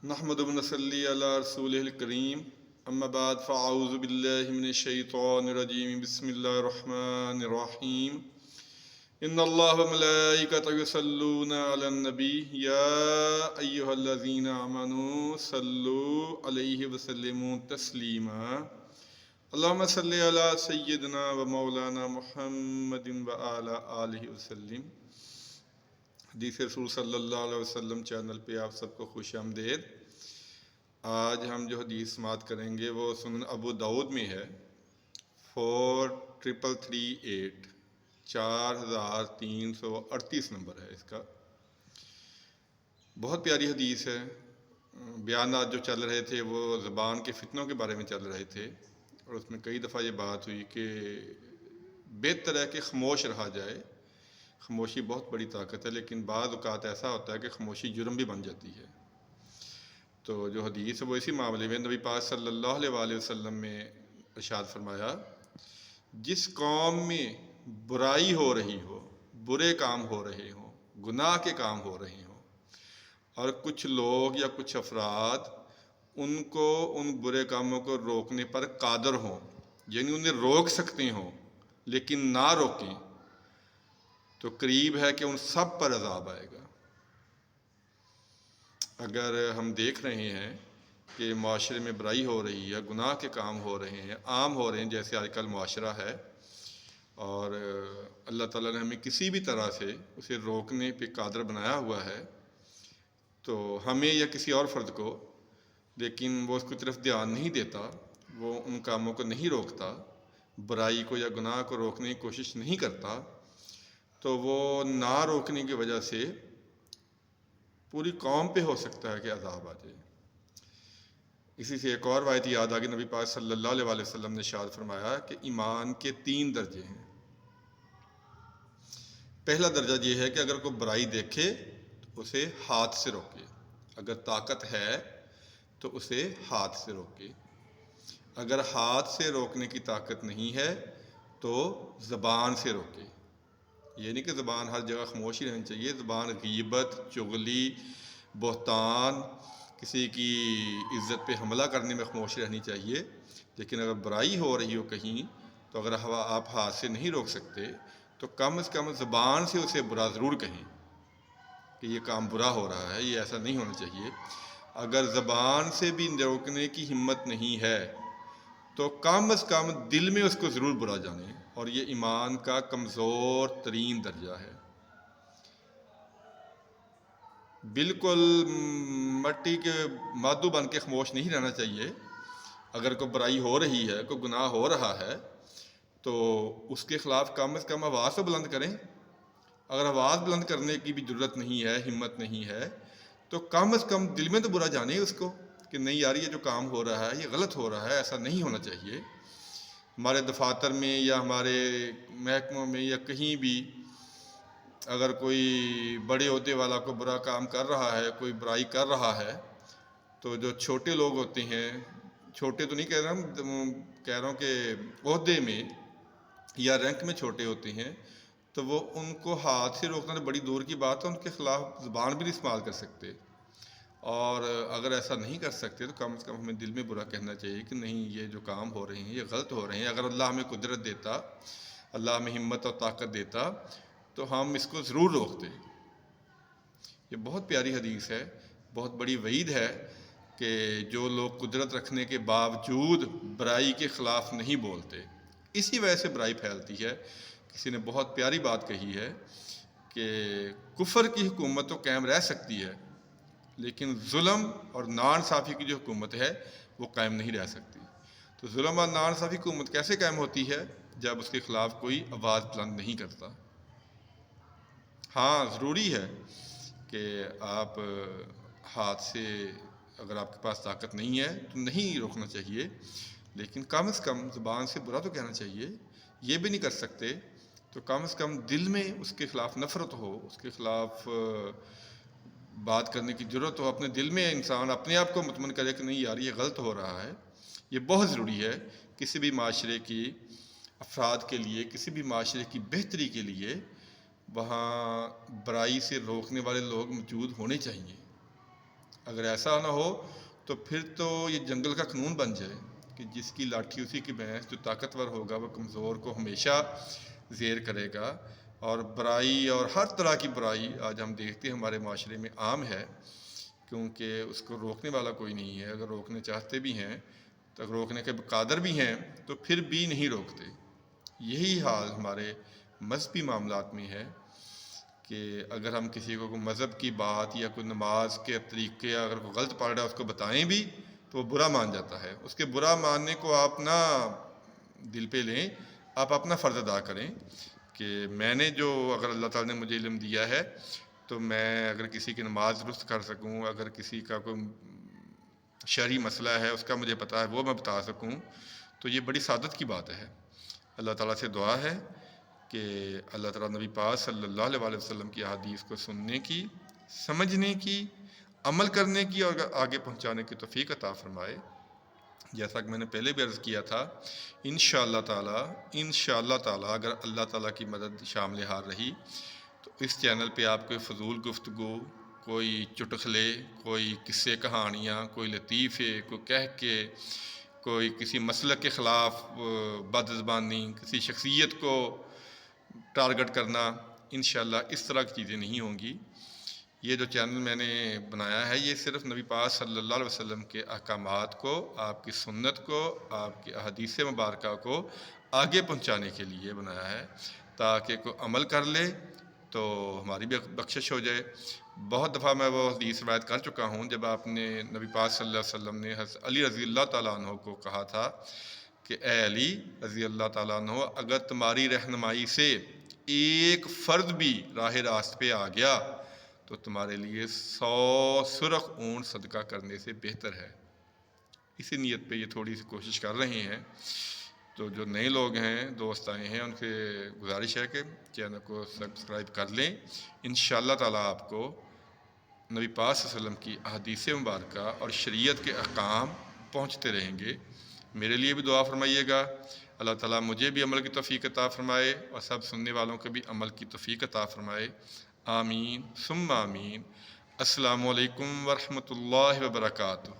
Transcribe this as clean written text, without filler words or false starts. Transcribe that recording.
نحمد و نصلی علی رسولہ الکریم اما بعد فاعوذ باللہ من الشیطان الرجیم بسم اللہ الرحمن الرحیم ان اللہ و ملائکتہ یصلون علی النبی یا ایہا الذین آمنوا صلوا علیہ وسلموا تسلیما اللہم صلی علی سیدنا و مولانا محمد و علی آلہ وسلم۔ حدیث رسول صلی اللہ علیہ وسلم چینل پہ آپ سب کو خوش آمدید۔ آج ہم جو حدیث سماعت کریں گے وہ سنن ابو داؤد میں ہے 4338 4338 نمبر ہے اس کا۔ بہت پیاری حدیث ہے۔ بیانات جو چل رہے تھے وہ زبان کے فتنوں کے بارے میں چل رہے تھے، اور اس میں کئی دفعہ یہ بات ہوئی کہ بہتر ہے کہ خاموش رہا جائے۔ خاموشی بہت بڑی طاقت ہے، لیکن بعض اوقات ایسا ہوتا ہے کہ خاموشی جرم بھی بن جاتی ہے۔ تو جو حدیث ہے وہ اسی معاملے میں نبی پاک صلی اللہ علیہ وآلہ وسلم میں ارشاد فرمایا، جس قوم میں برائی ہو رہی ہو، برے کام ہو رہے ہوں، گناہ کے کام ہو رہے ہوں، اور کچھ لوگ یا کچھ افراد ان کو ان برے کاموں کو روکنے پر قادر ہوں، یعنی انہیں روک سکتے ہوں لیکن نہ روکیں، تو قریب ہے کہ ان سب پر عذاب آئے گا۔ اگر ہم دیکھ رہے ہیں کہ معاشرے میں برائی ہو رہی ہے، گناہ کے کام ہو رہے ہیں، عام ہو رہے ہیں، جیسے آج کل معاشرہ ہے، اور اللہ تعالیٰ نے ہمیں کسی بھی طرح سے اسے روکنے پہ قادر بنایا ہوا ہے، تو ہمیں یا کسی اور فرد کو، لیکن وہ اس کی طرف دھیان نہیں دیتا، وہ ان کاموں کو نہیں روکتا، برائی کو یا گناہ کو روکنے کی کوشش نہیں کرتا، تو وہ نہ روکنے کی وجہ سے پوری قوم پہ ہو سکتا ہے کہ عذاب آ جائے۔ اسی سے ایک اور روایت یاد آ گئی، نبی پاک صلی اللہ علیہ وآلہ وسلم نے ارشاد فرمایا کہ ایمان کے 3 درجے ہیں۔ پہلا درجہ یہ ہے کہ اگر کوئی برائی دیکھے تو اسے ہاتھ سے روکے، اگر طاقت ہے تو اسے ہاتھ سے روکے، اگر ہاتھ سے روکنے کی طاقت نہیں ہے تو زبان سے روکے۔ یہ نہیں کہ زبان ہر جگہ خاموش ہی رہنی چاہیے، زبان غیبت، چغلی، بہتان، کسی کی عزت پہ حملہ کرنے میں خاموش رہنی چاہیے، لیکن اگر برائی ہو رہی ہو کہیں تو اگر آپ ہاتھ سے نہیں روک سکتے تو کم از کم زبان سے اسے برا ضرور کہیں کہ یہ کام برا ہو رہا ہے، یہ ایسا نہیں ہونا چاہیے۔ اگر زبان سے بھی روکنے کی ہمت نہیں ہے تو کم از کم دل میں اس کو ضرور برا جانیں، اور یہ ایمان کا کمزور ترین درجہ ہے۔ بالکل مٹی کے مادو بن کے خاموش نہیں رہنا چاہیے۔ اگر کوئی برائی ہو رہی ہے، کوئی گناہ ہو رہا ہے، تو اس کے خلاف کم از کم آواز تو بلند کریں۔ اگر آواز بلند کرنے کی بھی ضرورت نہیں ہے، ہمت نہیں ہے، تو کم از کم دل میں تو برا جانیں اس کو کہ نہیں یار، یہ جو کام ہو رہا ہے یہ غلط ہو رہا ہے، ایسا نہیں ہونا چاہیے۔ ہمارے دفاتر میں یا ہمارے محکموں میں یا کہیں بھی اگر کوئی بڑے عہدے والا کوئی برا کام کر رہا ہے، کوئی برائی کر رہا ہے، تو جو چھوٹے لوگ ہوتے ہیں، چھوٹے تو نہیں کہہ رہا ہوں کہ عہدے میں یا رینک میں چھوٹے ہوتے ہیں، تو وہ ان کو ہاتھ سے روکنا تو بڑی دور کی بات ہے، ان کے خلاف زبان بھی نہیں استعمال کر سکتے۔ اور اگر ایسا نہیں کر سکتے تو کم از کم ہمیں دل میں برا کہنا چاہیے کہ نہیں، یہ جو کام ہو رہے ہیں یہ غلط ہو رہے ہیں۔ اگر اللہ ہمیں قدرت دیتا، اللہ ہمیں ہمت اور طاقت دیتا، تو ہم اس کو ضرور روکتے۔ یہ بہت پیاری حدیث ہے، بہت بڑی وعید ہے کہ جو لوگ قدرت رکھنے کے باوجود برائی کے خلاف نہیں بولتے، اسی وجہ سے برائی پھیلتی ہے۔ کسی نے بہت پیاری بات کہی ہے کہ کفر کی حکومت تو قائم رہ سکتی ہے، لیکن ظلم اور ناانصافی کی جو حکومت ہے وہ قائم نہیں رہ سکتی۔ تو ظلم اور ناانصافی کی حکومت کیسے قائم ہوتی ہے؟ جب اس کے خلاف کوئی آواز بلند نہیں کرتا۔ ہاں، ضروری ہے کہ آپ ہاتھ سے، اگر آپ کے پاس طاقت نہیں ہے تو نہیں روکنا چاہیے، لیکن کم از کم زبان سے برا تو کہنا چاہیے۔ یہ بھی نہیں کر سکتے تو کم از کم دل میں اس کے خلاف نفرت ہو، اس کے خلاف بات کرنے کی ضرورت ہو، اپنے دل میں انسان اپنے آپ کو مطمئن کرے کہ نہیں یار، یہ غلط ہو رہا ہے۔ یہ بہت ضروری ہے کسی بھی معاشرے کی افراد کے لیے، کسی بھی معاشرے کی بہتری کے لیے وہاں برائی سے روکنے والے لوگ موجود ہونے چاہیے۔ اگر ایسا نہ ہو تو پھر تو یہ جنگل کا قانون بن جائے کہ جس کی لاٹھی اسی کی بھینس، جو طاقتور ہوگا وہ کمزور کو ہمیشہ زیر کرے گا. اور برائی اور ہر طرح کی برائی آج ہم دیکھتے ہیں ہمارے معاشرے میں عام ہے، کیونکہ اس کو روکنے والا کوئی نہیں ہے. اگر روکنے چاہتے بھی ہیں تو اگر روکنے کے قادر بھی ہیں تو پھر بھی نہیں روکتے. یہی حال ہمارے مذہبی معاملات میں ہے کہ اگر ہم کسی کو کوئی مذہب کی بات یا کوئی نماز کے طریقے اگر کوئی غلط پڑھ رہا ہے اس کو بتائیں بھی تو وہ برا مان جاتا ہے. اس کے برا ماننے کو آپ نہ دل پہ لیں، آپ اپنا فرض ادا کریں کہ میں نے جو اگر اللہ تعالیٰ نے مجھے علم دیا ہے تو میں اگر کسی کی نماز درست کر سکوں، اگر کسی کا کوئی شرعی مسئلہ ہے اس کا مجھے پتہ ہے وہ میں بتا سکوں، تو یہ بڑی سعادت کی بات ہے. اللہ تعالیٰ سے دعا ہے کہ اللہ تعالیٰ نبی پاک صلی اللہ علیہ وسلم کی احادیث کو سننے کی، سمجھنے کی، عمل کرنے کی اور آگے پہنچانے کی توفیق عطا فرمائے. جیسا کہ میں نے پہلے بھی عرض کیا تھا، انشاءاللہ تعالیٰ اگر اللہ تعالیٰ کی مدد شامل حال رہی تو اس چینل پہ آپ کوئی فضول گفتگو، کوئی چٹخلے، کوئی قصے کہانیاں، کوئی لطیفے، کوئی کہہ کے، کوئی کسی مسلک کے خلاف بد زبانی، کسی شخصیت کو ٹارگٹ کرنا، انشاءاللہ اس طرح کی چیزیں نہیں ہوں گی. یہ جو چینل میں نے بنایا ہے یہ صرف نبی پاک صلی اللہ علیہ وسلم کے احکامات کو، آپ کی سنت کو، آپ کی احادیث مبارکہ کو آگے پہنچانے کے لیے بنایا ہے تاکہ کوئی عمل کر لے تو ہماری بھی بخشش ہو جائے. بہت دفعہ میں وہ حدیث روایت کر چکا ہوں جب آپ نے نبی پاک صلی اللہ علیہ وسلم نے حضرت علی رضی اللہ تعالیٰ عنہ کو کہا تھا کہ اے علی رضی اللہ تعالیٰ عنہ، اگر تمہاری رہنمائی سے ایک فرد بھی راہ راست پہ آ گیا تو تمہارے لیے 100 سرخ اونٹ صدقہ کرنے سے بہتر ہے. اسی نیت پہ یہ تھوڑی سی کوشش کر رہے ہیں. تو جو نئے لوگ ہیں، دوست آئے ہیں، ان سے گزارش ہے کہ چینل کو سبسکرائب کر لیں. انشاءاللہ تعالیٰ آپ کو نبی پاک صلی اللہ علیہ وسلم کی احادیث مبارکہ اور شریعت کے احکام پہنچتے رہیں گے. میرے لیے بھی دعا فرمائیے گا، اللہ تعالیٰ مجھے بھی عمل کی توفیق عطا فرمائے اور سب سننے والوں کو بھی عمل کی توفیق عطا فرمائے. آمین ثم آمین. السلام علیکم ورحمۃ اللہ وبرکاتہ.